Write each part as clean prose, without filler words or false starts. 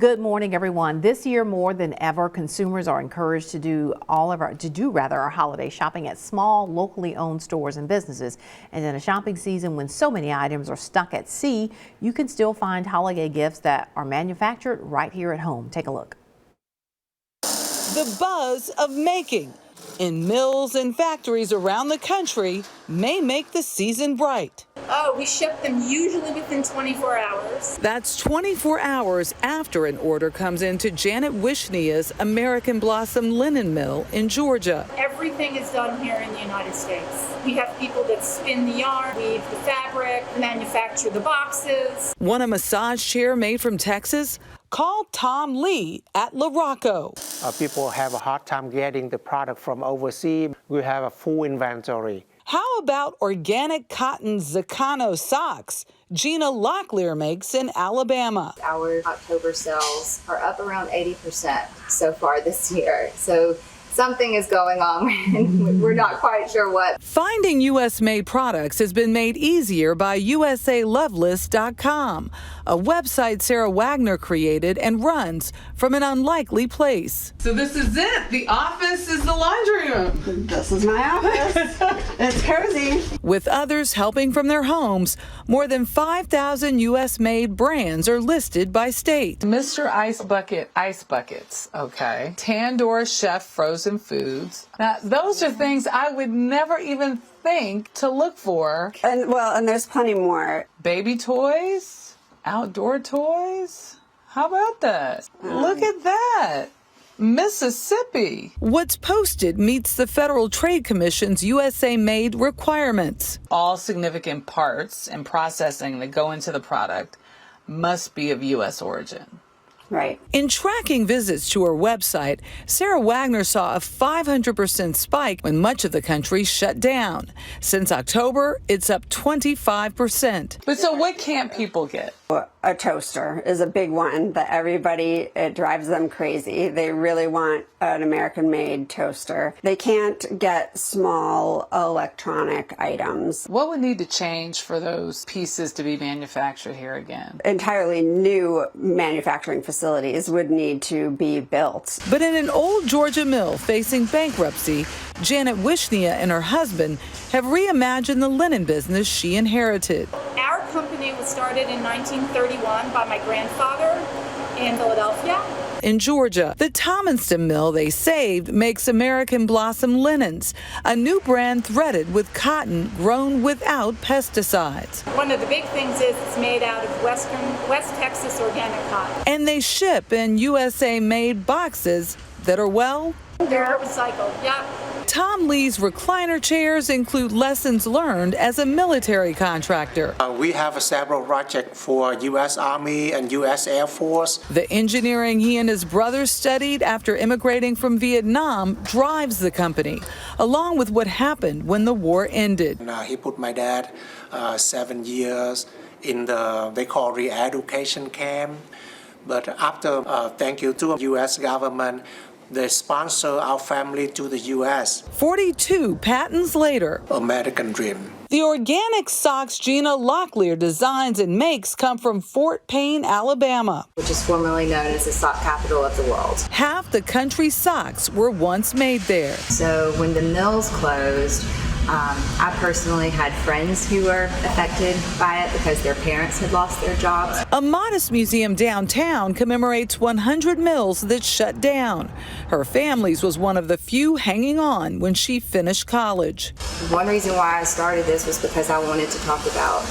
Good morning, everyone. This year, more than ever, consumers are encouraged to do our holiday shopping at small, locally owned stores and businesses. And in a shopping season when so many items are stuck at sea, you can still find holiday gifts that are manufactured right here at home. Take a look. The buzz of making in mills and factories around the country may make the season bright. Oh, we ship them usually within 24 hours. That's 24 hours after an order comes into Janet Wishnia's American Blossom Linen Mill in Georgia. Everything is done here in the United States. We have people that spin the yarn, weave the fabric, manufacture the boxes. Want a massage chair made from Texas? Call Tom Lee at La Rocco. People have a hard time getting the product from overseas. We have a full inventory. How about organic cotton Zacano socks Gina Locklear makes in Alabama? Our October sales are up around 80% so far this year. So something is going on and we're not quite sure what. Finding U.S.-made products has been made easier by USALovelist.com, a website Sarah Wagner created and runs from an unlikely place. So this is it. The office is the laundry room. This is my office. It's cozy. With others helping from their homes, more than 5,000 U.S.-made brands are listed by state. Mr. Ice Bucket ice buckets, okay. Tandoor Chef frozen foods. Now, those are things I would never even think to look for. And there's plenty more. Baby toys, outdoor toys. How about that? Look at that. Mississippi. What's posted meets the Federal Trade Commission's USA-made requirements. All significant parts and processing that go into the product must be of U.S. origin. Right. In tracking visits to her website, Sarah Wagner saw a 500% spike when much of the country shut down. Since October, it's up 25%. But so what can't people get? A toaster is a big one that it drives them crazy. They really want an American-made toaster. They can't get small electronic items. What would need to change for those pieces to be manufactured here again? Entirely new manufacturing facilities would need to be built. But in an old Georgia mill facing bankruptcy, Janet Wishnia and her husband have reimagined the linen business she inherited. Our company was started in 1931 by my grandfather in Philadelphia. In Georgia, the Thomaston mill they saved makes American Blossom linens, a new brand threaded with cotton grown without pesticides. One of the big things is it's made out of West Texas organic cotton. And they ship in USA-made boxes that are, well, they're recycled, yep. Tom Lee's recliner chairs include lessons learned as a military contractor. We have several projects for U.S. Army and U.S. Air Force. The engineering he and his brother studied after immigrating from Vietnam drives the company, along with what happened when the war ended. He put my dad 7 years in they call re-education camp. But after, thank you to the U.S. government, they sponsor our family to the U.S. 42 patents later. American dream. The organic socks Gina Locklear designs and makes come from Fort Payne, Alabama, Which is formerly known as the sock capital of the world. Half the country's socks were once made there. So when the mills closed, I personally had friends who were affected by it because their parents had lost their jobs. A modest museum downtown commemorates 100 mills that shut down. Her family's was one of the few hanging on when she finished college. One reason why I started this was because I wanted to talk about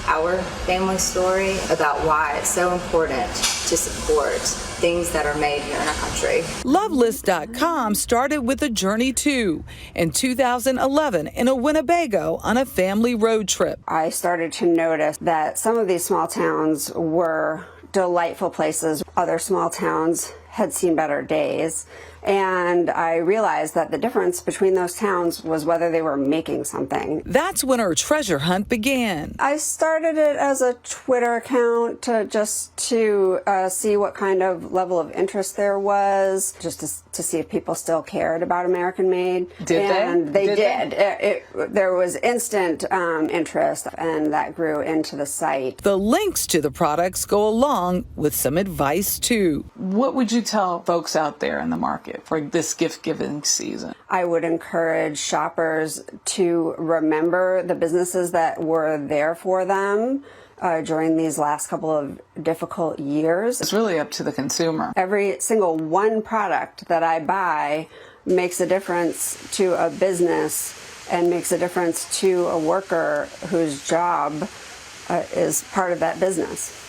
our family story, about why it's so important to support things that are made here in our country. Lovelist.com started with a journey too. In 2011, in a Winnebago on a family road trip. I started to notice that some of these small towns were delightful places. Other small towns had seen better days. And I realized that the difference between those towns was whether they were making something. That's when her treasure hunt began. I started it as a Twitter account to see what kind of level of interest there was, just to see if people still cared about American Made. Did they? They did. There was instant interest, and that grew into the site. The links to the products go along with some advice too. What would you tell folks out there in the market for this gift-giving season? I would encourage shoppers to remember the businesses that were there for them during these last couple of difficult years. It's really up to the consumer. Every single one product that I buy makes a difference to a business and makes a difference to a worker whose job is part of that business.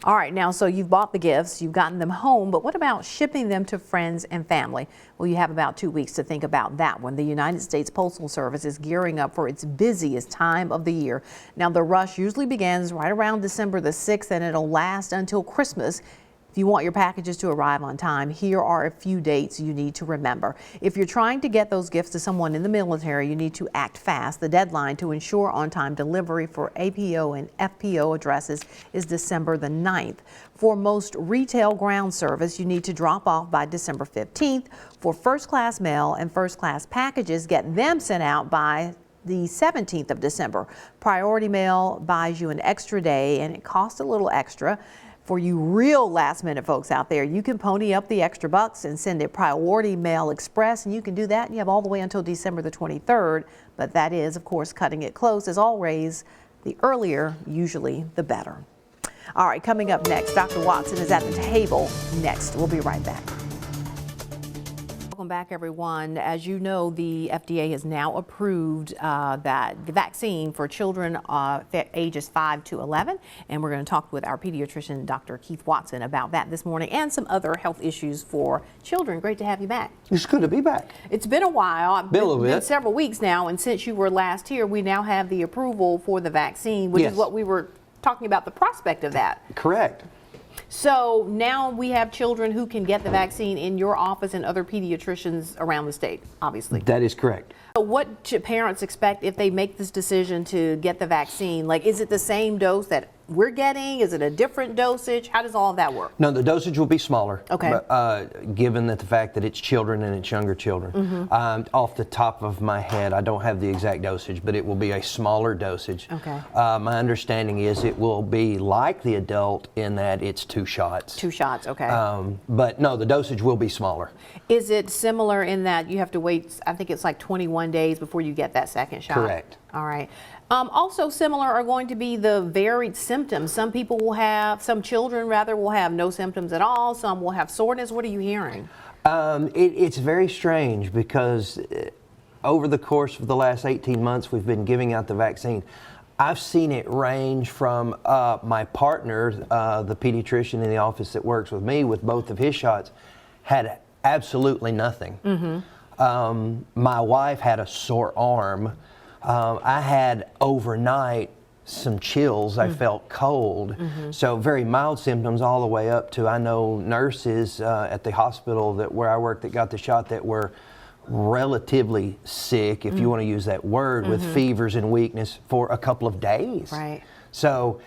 All right, now, so you've bought the gifts, you've gotten them home, but what about shipping them to friends and family? Well, you have about 2 weeks to think about that one. The United States Postal Service is gearing up for its busiest time of the year. Now, the rush usually begins right around December the 6th, and it'll last until Christmas. If you want your packages to arrive on time, here are a few dates you need to remember. If you're trying to get those gifts to someone in the military, you need to act fast. The deadline to ensure on-time delivery for APO and FPO addresses is December the 9th. For most retail ground service, you need to drop off by December 15th. For first-class mail and first-class packages, get them sent out by the 17th of December. Priority mail buys you an extra day, and it costs a little extra. For you real last-minute folks out there, you can pony up the extra bucks and send it Priority Mail Express, and you can do that, and you have all the way until December the 23rd, but that is, of course, cutting it close. As always, the earlier, usually the better. All right, coming up next, Dr. Watson is at the table next. We'll be right back. Welcome back, everyone. As you know, the FDA has now approved that the vaccine for children ages 5 to 11, and we're going to talk with our pediatrician, Dr. Keith Watson, about that this morning and some other health issues for children. Great to have you back. It's good to be back. It's been a while. It's been several weeks now, and since you were last here, we now have the approval for the vaccine, which is what we were talking about, the prospect of that. Correct. So now we have children who can get the vaccine in your office and other pediatricians around the state, obviously. That is correct. So what should parents expect if they make this decision to get the vaccine? Like, is it the same dose that we're getting? Is it a different dosage? How does all of that work? No, the dosage will be smaller. Okay. Given that the fact that it's children and it's younger children. Off the top of my head, I don't have the exact dosage, but it will be a smaller dosage. Okay. My understanding is it will be like the adult in that it's 2 shots. 2 shots, okay. But no, the dosage will be smaller. Is it similar in that you have to wait, I think it's like 21 days before you get that second shot? Correct. All right. Also similar are going to be the varied symptoms. Some people will have, some children rather, will have no symptoms at all. Some will have soreness. What are you hearing? It's very strange because over the course of the last 18 months we've been giving out the vaccine. I've seen it range from my partner, the pediatrician in the office that works with me with both of his shots, had absolutely nothing. My wife had a sore arm. I had overnight some chills. I felt cold. So very mild symptoms all the way up to, I know nurses at the hospital where I worked that got the shot that were relatively sick, if you want to use that word, with fevers and weakness for a couple of days. Right. So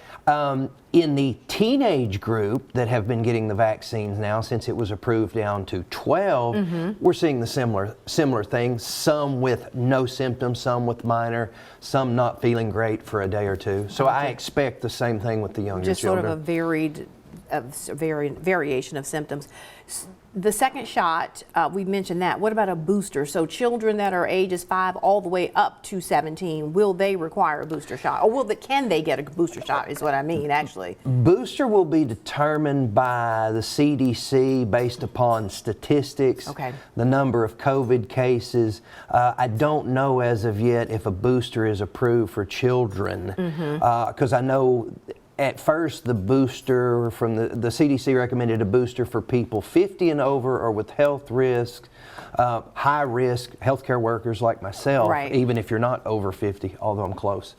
in the teenage group that have been getting the vaccines now, since it was approved down to 12, we're seeing the similar things, some with no symptoms, some with minor, some not feeling great for a day or two. So I expect the same thing with the younger Just children. sort of a variation of symptoms. The second shot, we mentioned that. What about a booster? So children that are ages 5 all the way up to 17, will they require a booster shot? Or can they get a booster shot is what I mean, actually. Booster will be determined by the CDC based upon statistics, the number of COVID cases. I don't know as of yet if a booster is approved for children, because I know at first, the booster from the CDC recommended a booster for people 50 and over or with health risks, high risk healthcare workers like myself, even if you're not over 50, although I'm close.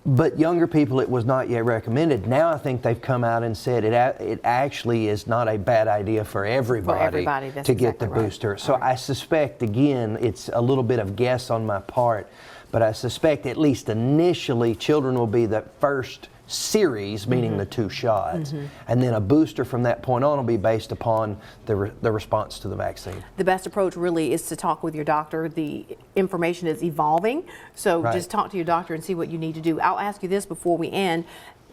But younger people, it was not yet recommended. Now I think they've come out and said it actually is not a bad idea for everybody, that's to get the exactly right. booster. So I suspect, again, it's a little bit of guess on my part, but I suspect at least initially children will be the first series, meaning the 2 shots, and then a booster from that point on will be based upon the response to the vaccine. The best approach really is to talk with your doctor. The information is evolving, so just talk to your doctor and see what you need to do. I'll ask you this before we end.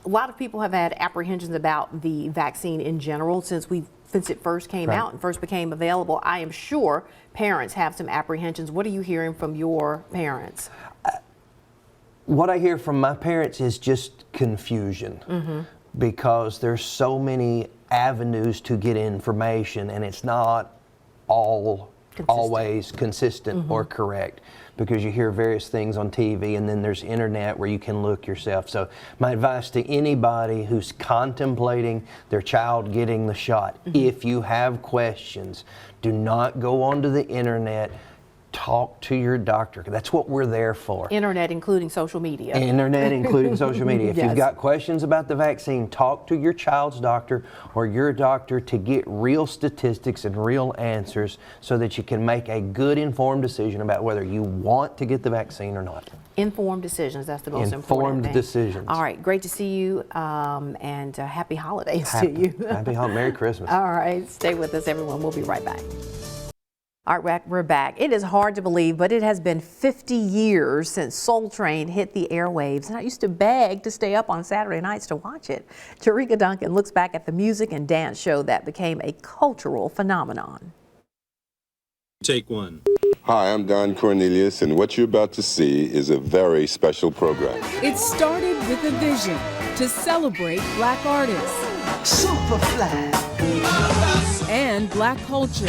A lot of people have had apprehensions about the vaccine in general since it first came out and first became available. I am sure parents have some apprehensions. What are you hearing from your parents? What I hear from my parents is just confusion, because there's so many avenues to get information, and it's not always consistent or correct, because you hear various things on TV, and then there's internet where you can look yourself. So my advice to anybody who's contemplating their child getting the shot, if you have questions, do not go onto the internet. Talk to your doctor. That's what we're there for. Internet, including social media. Internet, including social media. If you've got questions about the vaccine, talk to your child's doctor or your doctor to get real statistics and real answers so that you can make a good informed decision about whether you want to get the vaccine or not. Informed decisions, that's the most important thing. Informed decisions. All right, great to see you, and happy holidays to you. Happy holidays. Merry Christmas. All right, stay with us, everyone. We'll be right back. All right, we're back. It is hard to believe, but it has been 50 years since Soul Train hit the airwaves, and I used to beg to stay up on Saturday nights to watch it. Jerika Duncan looks back at the music and dance show that became a cultural phenomenon. Take one. Hi, I'm Don Cornelius, and what you're about to see is a very special program. It started with a vision to celebrate Black artists, Superfly, and Black culture.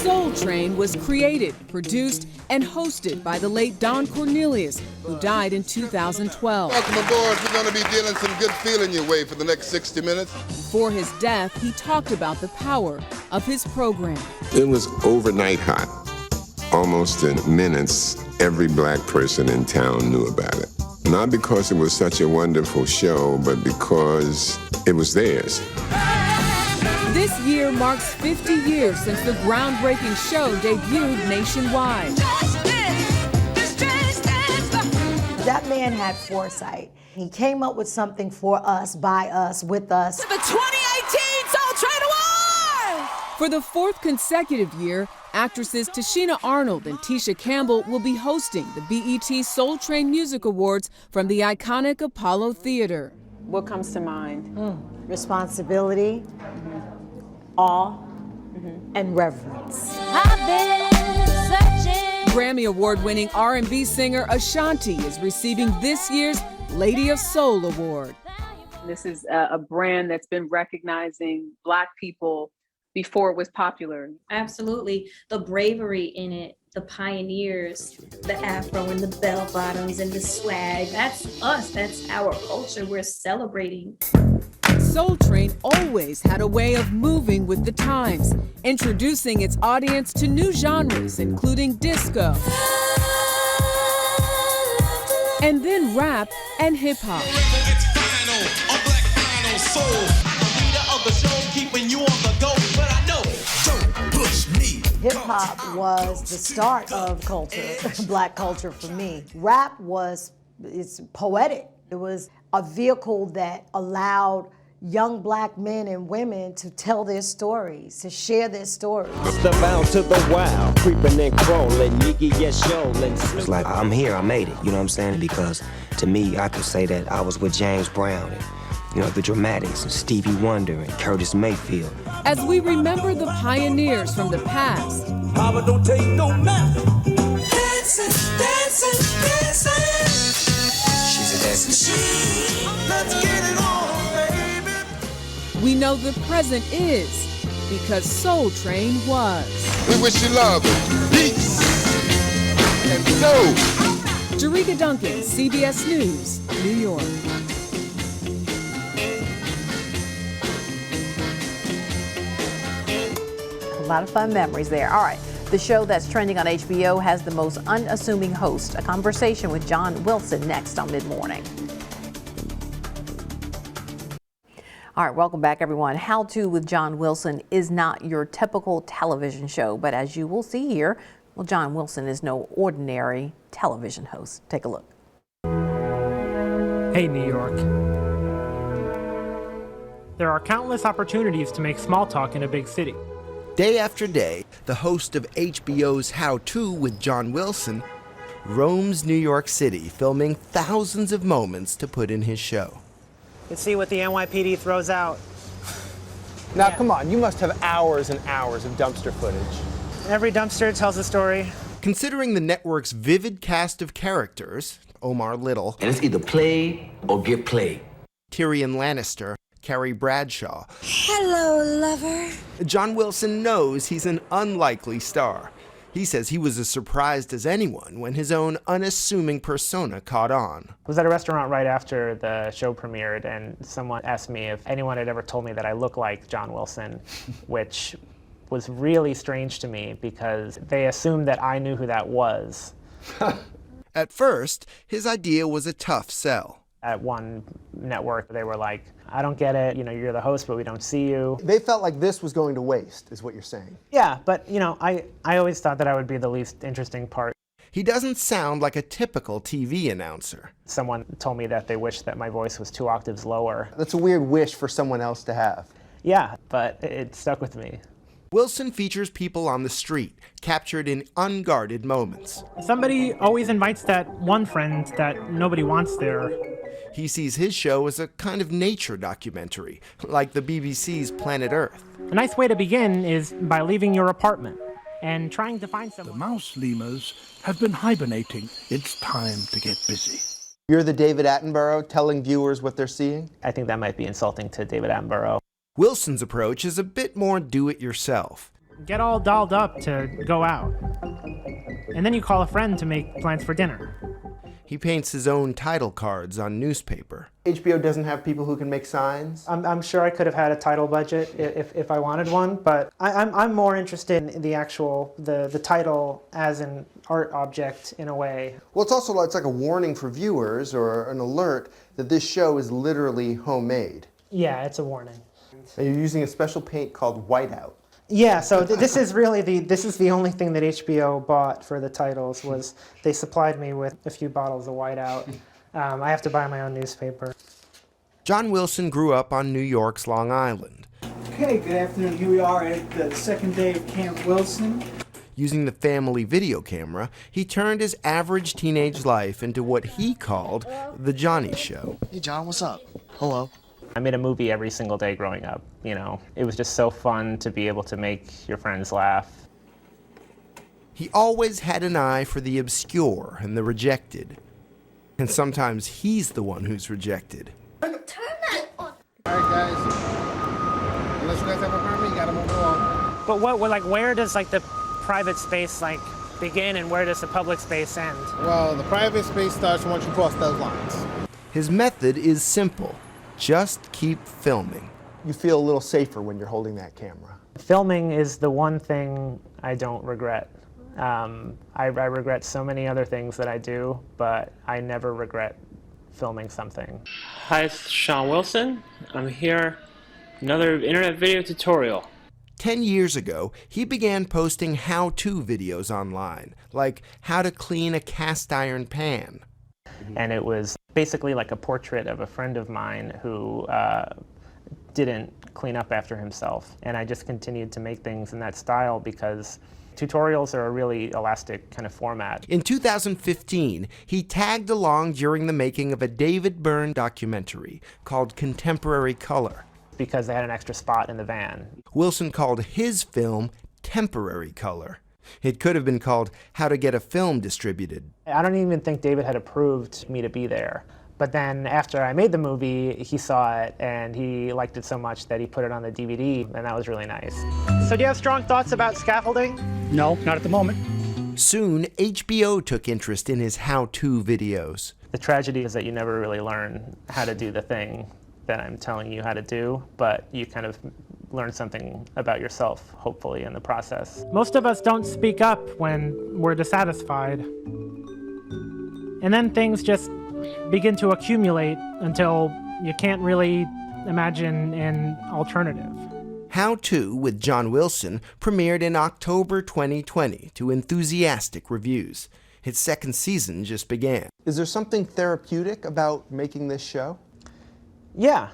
Soul Train was created, produced, and hosted by the late Don Cornelius, who died in 2012. Welcome aboard. We're going to be dealing some good feeling your way for the next 60 minutes. Before his death, he talked about the power of his program. It was overnight hot. Almost in minutes, every black person in town knew about it. Not because it was such a wonderful show, but because it was theirs. This year marks 50 years since the groundbreaking show debuted nationwide. That man had foresight. He came up with something for us, by us, with us. The 2018 Soul Train Award! For the 4th consecutive year, actresses Tashina Arnold and Tisha Campbell will be hosting the BET Soul Train Music Awards from the iconic Apollo Theater. What comes to mind? Responsibility, awe, and reverence. Grammy Award-winning R&B singer Ashanti is receiving this year's Lady of Soul Award. This is a brand that's been recognizing Black people before it was popular. Absolutely. The bravery in it, the pioneers, the afro and the bell bottoms and the swag. That's us. That's our culture. We're celebrating. Soul Train always had a way of moving with the times, introducing its audience to new genres, including disco, and then rap and hip hop. Hip hop was the start of culture, Black culture for me. Rap it's poetic. It was a vehicle that allowed young Black men and women to tell their stories, to share their stories. Step out to the wild, creeping and crawling, yiggy yes rolling. It's like, I'm here, I made it, you know what I'm saying? Because to me, I could say that I was with James Brown and, the Dramatics and Stevie Wonder and Curtis Mayfield. As we remember the pioneers from the past, Papa don't take no map. Dancing, dancing, dancing. She's a dancing machine. Let's get it on, baby. we know the present is because Soul Train was. We wish you love, peace, and soul. Jerika Duncan, CBS News, New York. A lot of fun memories there. All right, The show that's trending on HBO has the most unassuming host. A conversation with John Wilson next on Mid Morning. All right, welcome back, everyone. How To with John Wilson is not your typical television show, but as you will see here, well, John Wilson is no ordinary television host. Take a look. Hey, New York. There are countless opportunities to make small talk in a big city. Day after day, the host of HBO's How To with John Wilson roams New York City, filming thousands of moments to put in his show. You can see what the NYPD throws out. Now, come on, you must have hours and hours of dumpster footage. Every dumpster tells a story. Considering the network's vivid cast of characters, Omar Little, and it's either play or get played. Tyrion Lannister, Carrie Bradshaw. Hello, lover. John Wilson knows he's an unlikely star. He says he was as surprised as anyone when his own unassuming persona caught on. I was at a restaurant right after the show premiered, and someone asked me if anyone had ever told me that I look like John Wilson, which was really strange to me because they assumed that I knew who that was. At first, his idea was a tough sell. At one network, they were like, I don't get it, you're the host, but we don't see you. They felt like this was going to waste, is what you're saying. Yeah, but I always thought that I would be the least interesting part. He doesn't sound like a typical TV announcer. Someone told me that they wished that my voice was 2 octaves lower. That's a weird wish for someone else to have. Yeah, but it stuck with me. Wilson features people on the street, captured in unguarded moments. Somebody always invites that one friend that nobody wants there. He sees his show as a kind of nature documentary, like the BBC's Planet Earth. A nice way to begin is by leaving your apartment and trying to find someone. The mouse lemurs have been hibernating. It's time to get busy. You're the David Attenborough telling viewers what they're seeing? I think that might be insulting to David Attenborough. Wilson's approach is a bit more do-it-yourself. Get all dolled up to go out. And then you call a friend to make plans for dinner. He paints his own title cards on newspaper. HBO doesn't have people who can make signs? I'm sure I could have had a title budget if I wanted one, but I'm more interested in the actual, the title as an art object in a way. Well, it's like a warning for viewers or an alert that this show is literally homemade. Yeah, it's a warning. And you're using a special paint called Whiteout. Yeah, so this is really the only thing that HBO bought for the titles was they supplied me with a few bottles of Whiteout. I have to buy my own newspaper. John Wilson grew up on New York's Long Island. Okay, good afternoon. Here we are at the second day of Camp Wilson. Using the family video camera, he turned his average teenage life into what he called the Johnny Show. Hey John, what's up? Hello. I made a movie every single day growing up, It was just so fun to be able to make your friends laugh. He always had an eye for the obscure and the rejected. And sometimes he's the one who's rejected. Turn that on. All right, guys. Unless you guys have a permit, you gotta move along. But where does the private space begin and where does the public space end? Well, the private space starts once you cross those lines. His method is simple. Just keep filming. You feel a little safer when you're holding that camera. Filming is the one thing I don't regret. I regret so many other things that I do, but I never regret filming something. Hi, it's Sean Wilson. I'm here, another internet video tutorial. 10 years ago, he began posting how-to videos online, like how to clean a cast iron pan. And it was basically like a portrait of a friend of mine who didn't clean up after himself. And I just continued to make things in that style because tutorials are a really elastic kind of format. In 2015, he tagged along during the making of a David Byrne documentary called Contemporary Color. Because they had an extra spot in the van. Wilson called his film Temporary Color. It could have been called How to Get a Film Distributed. I don't even think David had approved me to be there. But then after I made the movie, he saw it and he liked it so much that he put it on the DVD, and that was really nice. So do you have strong thoughts about scaffolding? No, not at the moment. Soon, HBO took interest in his how-to videos. The tragedy is that you never really learn how to do the thing that I'm telling you how to do, but you kind of learn something about yourself, hopefully, in the process. Most of us don't speak up when we're dissatisfied. And then things just begin to accumulate until you can't really imagine an alternative. How To with John Wilson premiered in October 2020 to enthusiastic reviews. Its second season just began. Is there something therapeutic about making this show? Yeah.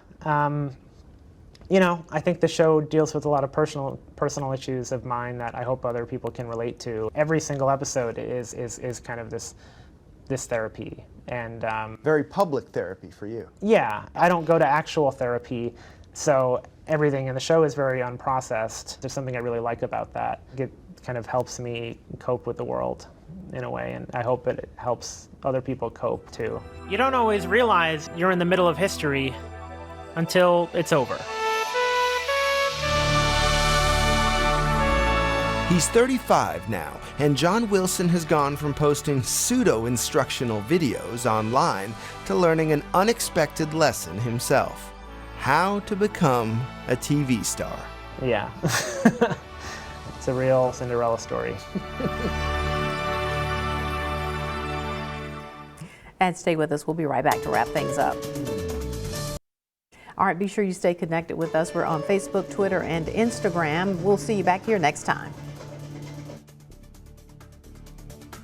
You know, I think the show deals with a lot of personal issues of mine that I hope other people can relate to. Every single episode is kind of this therapy. And very public therapy for you. Yeah, I don't go to actual therapy, so everything in the show is very unprocessed. There's something I really like about that. It kind of helps me cope with the world in a way, and I hope it helps other people cope too. You don't always realize you're in the middle of history until it's over. He's 35 now, and John Wilson has gone from posting pseudo-instructional videos online to learning an unexpected lesson himself: how to become a TV star. Yeah. It's a real Cinderella story. And stay with us. We'll be right back to wrap things up. All right, be sure you stay connected with us. We're on Facebook, Twitter, and Instagram. We'll see you back here next time.